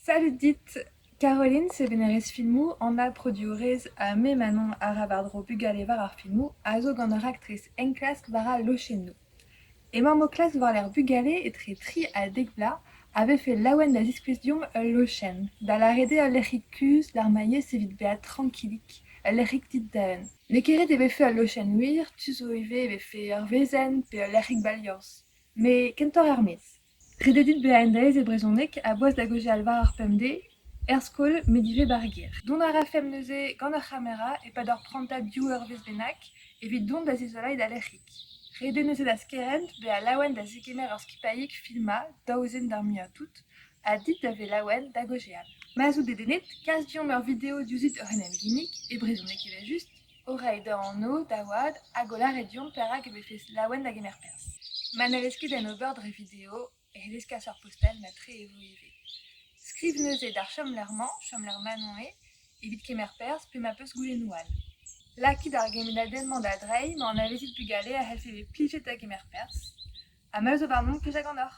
Salut dit Caroline seveneres filmu a produirez a me manon a rabardro bugale var ar filmu a zo gant ur actrice enklask vara lochenno. Emañ mo klas war l'er bugale etre tri a degbla avait fait laouen da ziskwestium ul lochen, da la rede ul lec'hik kuz d'ar maillet evit beat tranquillik, ul lec'hik dit daen. Ne keret eve fait ul lochen wir, tu zo eve fait ur vezen pe ul lec'hik baliorzh. Me kentor ar miz. Rededit beaendrez e brezhoneg a boaz da goje al var ar pemde, er skol medive bargir. Dont a rafem neuze gant ur c'hamera e pad ur pranta biou ur vez bennak, evit dont da zizolai da lec'hik. Rede neuze da skerent be a laouen da zegemer ur skipaillik filma, daouzen d'ar muiatout, a dit da ve laouen da goje al. Mazout dedenet, kas diom ur video diouzit ur henem ginnig, e brezhoneg eve just, oreil da anno, da oad, a golar e diom perak eve fez laouen da gemer pers. Man a vez ket en ober dre video, e hedeskaz ur postel na tre evo eve. Skriv neuze d'ar chom l'er manon evit kemer pers pe ma peus goulennou all. Lakit ar gemenadenman da dreiñ, ma an a vezit bugale a c'hellfe eve plijet da gemer pers, a meus o warnon plijet gant or.